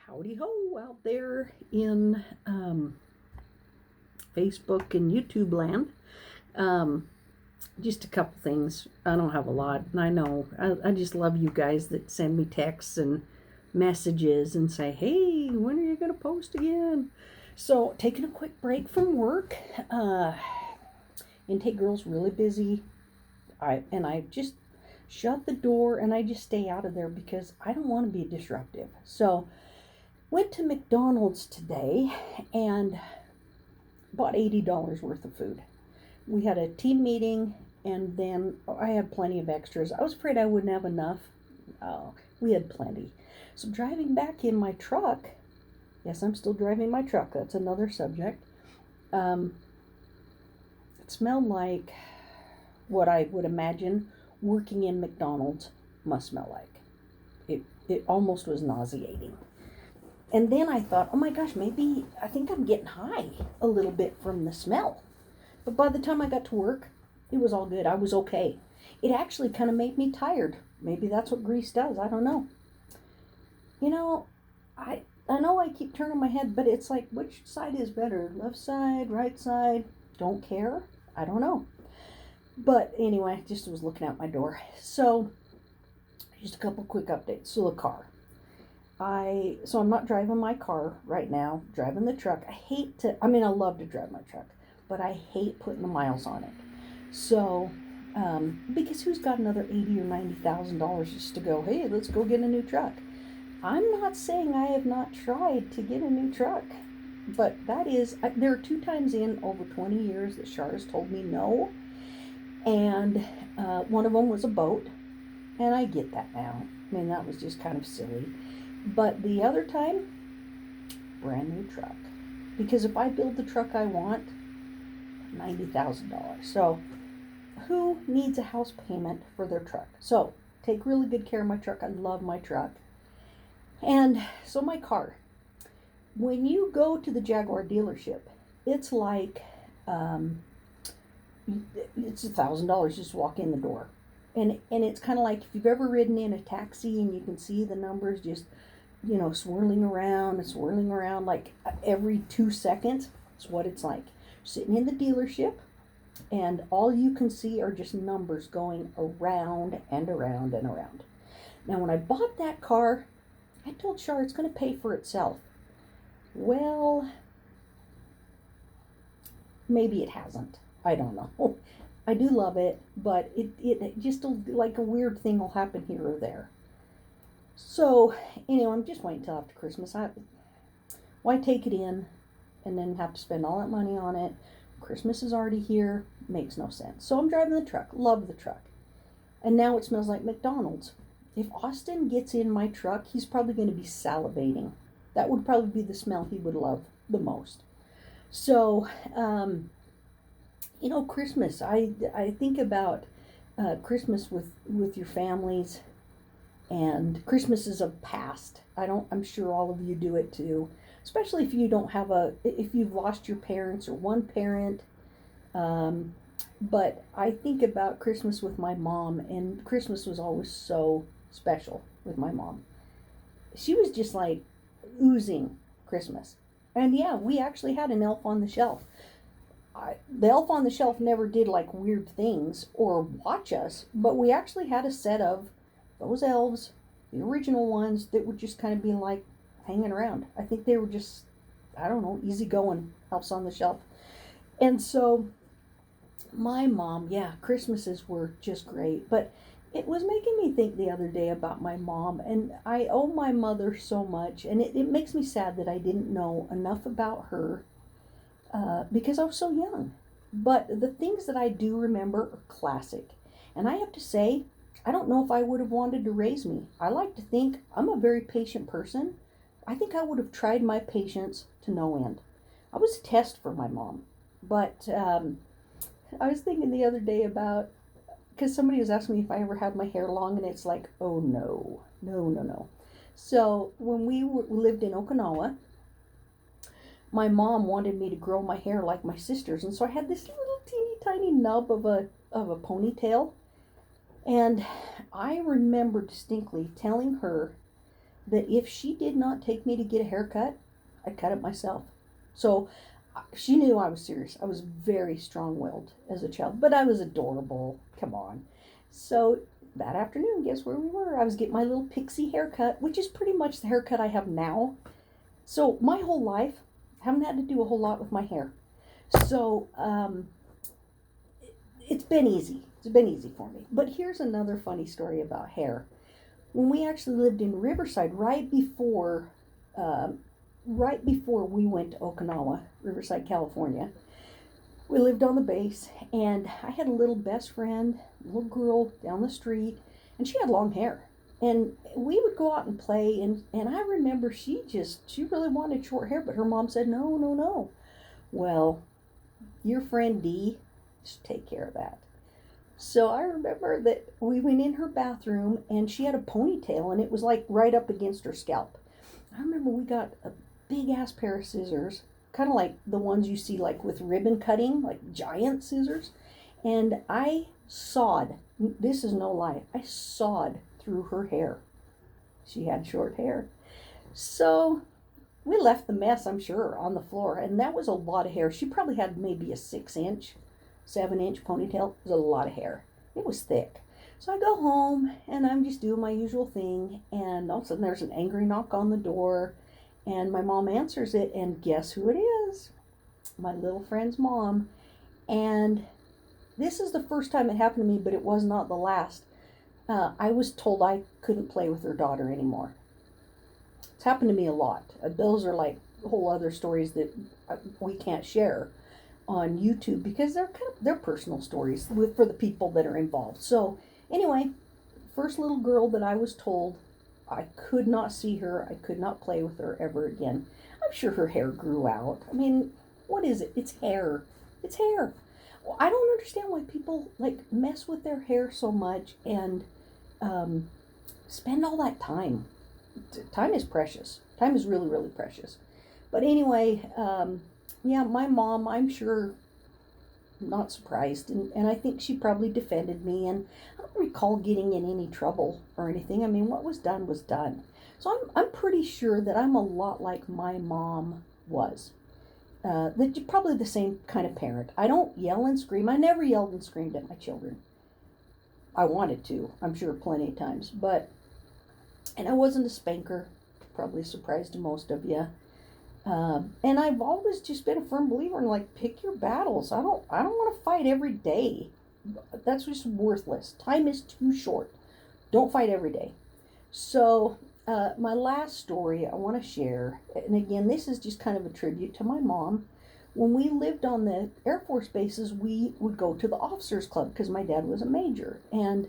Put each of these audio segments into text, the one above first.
Howdy ho out there in Facebook and YouTube land. Just a couple things. I don't have a lot, and I know I just love you guys that send me texts and messages and say, "Hey, when are you gonna post again?" So taking a quick break from work. Intake girl's really busy. I just shut the door and I just stay out of there because I don't want to be disruptive. So went to McDonald's today and bought $80 worth of food. We had a team meeting and then I had plenty of extras. I was afraid I wouldn't have enough. We had plenty. So driving back in my truck, yes, I'm still driving my truck. That's another subject. It smelled like what I would imagine working in McDonald's must smell like. It almost was nauseating. And then I thought, oh my gosh, maybe I think I'm getting high a little bit from the smell. But by the time I got to work, it was all good. I was okay. It actually kind of made me tired. Maybe that's what grease does. I don't know. You know, I know I keep turning my head, but it's like, which side is better? Left side, right side? Don't care. I don't know. But anyway, just was looking out my door. So, just a couple quick updates. So the car. So I'm not driving my car right now, driving the truck. I love to drive my truck, but I hate putting the miles on it. So, because who's got another $80,000 or $90,000 just to go, hey, let's go get a new truck? I'm not saying I have not tried to get a new truck, but there are 2 times in over 20 years that Char has told me no, and one of them was a boat, and I get that now. I mean, that was just kind of silly. But the other time, brand new truck. Because if I build the truck I want, $90,000. So who needs a house payment for their truck? So take really good care of my truck. I love my truck. And so my car. When you go to the Jaguar dealership, it's like, it's $1,000 just walk in the door. And it's kind of like if you've ever ridden in a taxi and you can see the numbers just swirling around like every 2 seconds. It's what it's like. Sitting in the dealership, and all you can see are just numbers going around and around and around. Now, when I bought that car, I told Char it's going to pay for itself. Well, maybe it hasn't. I don't know. I do love it, but it just like a weird thing will happen here or there. So, I'm just waiting till after Christmas. Why take it in and then have to spend all that money on it? Christmas is already here. Makes no sense. So I'm driving the truck. Love the truck. And now it smells like McDonald's. If Austin gets in my truck, he's probably going to be salivating. That would probably be the smell he would love the most. So, Christmas. I think about Christmas with your families. And Christmas is a past. I'm sure all of you do it too, especially if you don't have if you've lost your parents or one parent. But I think about Christmas with my mom, and Christmas was always so special with my mom. She was just like oozing Christmas. And yeah, we actually had an elf on the shelf. The elf on the shelf never did like weird things or watch us, but we actually had a set of those elves, the original ones that would just kind of be like hanging around. I think they were just, I don't know, easygoing elves on the shelf. And so my mom, Christmases were just great. But it was making me think the other day about my mom. And I owe my mother so much. And it makes me sad that I didn't know enough about her because I was so young. But the things that I do remember are classic. And I have to say, I don't know if I would have wanted to raise me. I like to think I'm a very patient person. I think I would have tried my patience to no end. I was a test for my mom. But I was thinking the other day about, because somebody was asking me if I ever had my hair long, and it's like, oh no. So when we lived in Okinawa, my mom wanted me to grow my hair like my sisters. And so I had this little teeny tiny nub of a ponytail. And I remember distinctly telling her that if she did not take me to get a haircut, I'd cut it myself. So she knew I was serious. I was very strong-willed as a child, but I was adorable. Come on. So that afternoon, guess where we were? I was getting my little pixie haircut, which is pretty much the haircut I have now. So my whole life, I haven't had to do a whole lot with my hair. So it's been easy. It's been easy for me. But here's another funny story about hair. When we actually lived in Riverside, right before we went to Okinawa, Riverside, California, we lived on the base, and I had a little best friend, a little girl down the street, and she had long hair. And we would go out and play, and I remember she really wanted short hair, but her mom said, no, no, no. Well, your friend Dee should take care of that. So I remember that we went in her bathroom, and she had a ponytail, and it was like right up against her scalp. I remember we got a big ass pair of scissors, kind of like the ones you see like with ribbon cutting, like giant scissors. And I sawed, this is no lie, I sawed through her hair. She had short hair. So we left the mess, I'm sure, on the floor. And that was a lot of hair. She probably had maybe a 6-inch, 7-inch ponytail. It was a lot of hair. It was thick. So I go home and I'm just doing my usual thing. And all of a sudden there's an angry knock on the door. And my mom answers it, and guess who it is? My little friend's mom. And this is the first time it happened to me, but it was not the last. I was told I couldn't play with her daughter anymore. It's happened to me a lot. Those are like whole other stories that we can't share on YouTube because they're personal stories for the people that are involved. So anyway, first little girl that I was told I could not see her, I could not play with her ever again. I'm sure her hair grew out. I mean, what is it? It's hair. It's hair. Well, I don't understand why people like mess with their hair so much and spend all that time. Time is precious. Time is really, really precious. But anyway, yeah, my mom, I'm sure, not surprised, and I think she probably defended me, and I don't recall getting in any trouble or anything. I mean, what was done was done. So I'm pretty sure that I'm a lot like my mom was. That probably the same kind of parent. I don't yell and scream. I never yelled and screamed at my children. I wanted to, I'm sure, plenty of times, and I wasn't a spanker, probably a surprise to most of you. And I've always just been a firm believer in like pick your battles. I don't want to fight every day. That's just worthless. Time is too short. Don't fight every day. So my last story I want to share, and again, this is just kind of a tribute to my mom. When we lived on the Air Force bases, we would go to the officers club because my dad was a major, and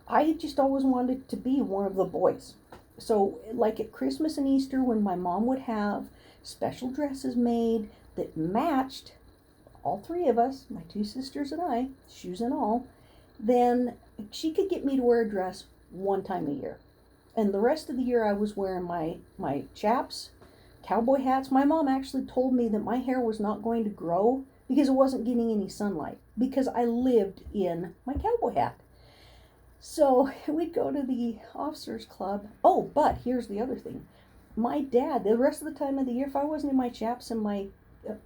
I just always wanted to be one of the boys. So like at Christmas and Easter, when my mom would have special dresses made that matched all three of us, my two sisters and I, shoes and all, then she could get me to wear a dress one time a year. And the rest of the year I was wearing my chaps, cowboy hats. My mom actually told me that my hair was not going to grow because it wasn't getting any sunlight because I lived in my cowboy hat. So we'd go to the officers club. Oh, but here's the other thing. My dad, the rest of the time of the year, if I wasn't in my chaps and my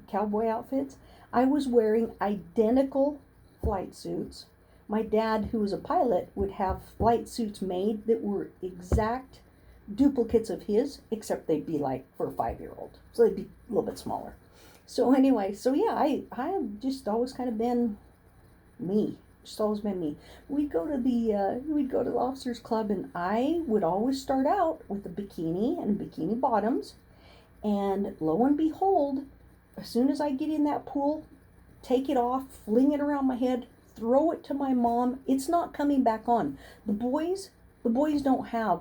cowboy outfits, I was wearing identical flight suits. My dad, who was a pilot, would have flight suits made that were exact duplicates of his, except they'd be like for a 5-year-old. So they'd be a little bit smaller. So anyway, so yeah, I have just always kind of been me. Just always been me. We'd go to the officers club, and I would always start out with a bikini and bikini bottoms. And lo and behold, as soon as I get in that pool, take it off, fling it around my head, throw it to my mom. It's not coming back on. The boys don't have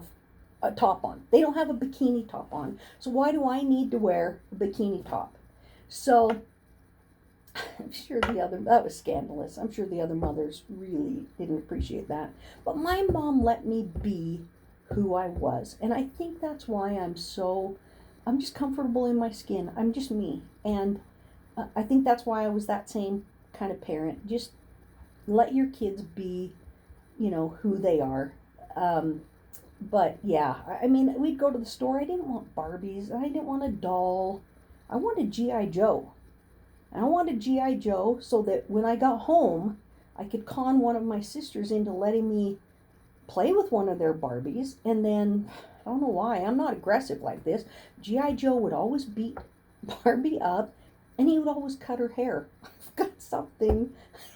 a top on. They don't have a bikini top on. So why do I need to wear a bikini top? So I'm sure that was scandalous. I'm sure the other mothers really didn't appreciate that. But my mom let me be who I was. And I think that's why I'm just comfortable in my skin. I'm just me. And I think that's why I was that same kind of parent. Just let your kids be, who they are. But yeah, I mean, we'd go to the store. I didn't want Barbies. I didn't want a doll. I wanted G.I. Joe. And I wanted G.I. Joe so that when I got home, I could con one of my sisters into letting me play with one of their Barbies. And then, I don't know why, I'm not aggressive like this. G.I. Joe would always beat Barbie up, and he would always cut her hair. I've got something.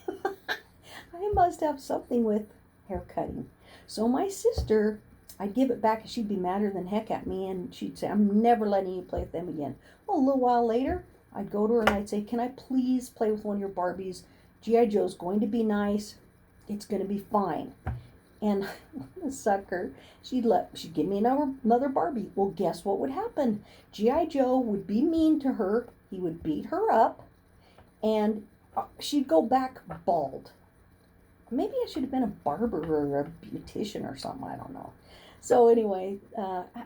I must have something with hair cutting. So my sister, I'd give it back and she'd be madder than heck at me, and she'd say, I'm never letting you play with them again. Well, a little while later, I'd go to her and I'd say, can I please play with one of your Barbies? G.I. Joe's going to be nice. It's going to be fine. And the sucker, she'd give me another Barbie. Well, guess what would happen? G.I. Joe would be mean to her. He would beat her up, and she'd go back bald. Maybe I should have been a barber or a beautician or something. I don't know. So anyway,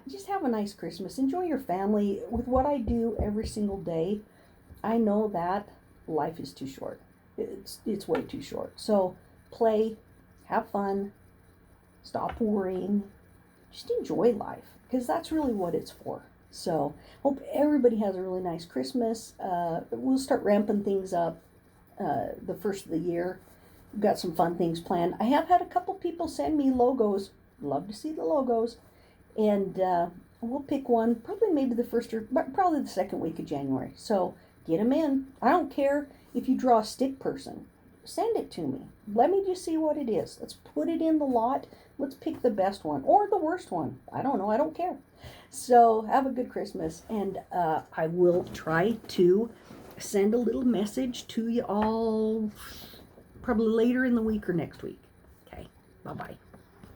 just have a nice Christmas. Enjoy your family. With what I do every single day, I know that life is too short. It's way too short. So play, have fun, stop worrying, just enjoy life, because that's really what it's for. So hope everybody has a really nice Christmas. We'll start ramping things up the first of the year. We've got some fun things planned. I have had a couple people send me logos. Love to see the logos. And we'll pick one, probably maybe the first or probably the second week of January. So get them in. I don't care if you draw a stick person. Send it to me. Let me just see what it is. Let's put it in the lot. Let's pick the best one or the worst one. I don't know. I don't care. So have a good Christmas. And I will try to send a little message to you all probably later in the week or next week. Okay. Bye-bye.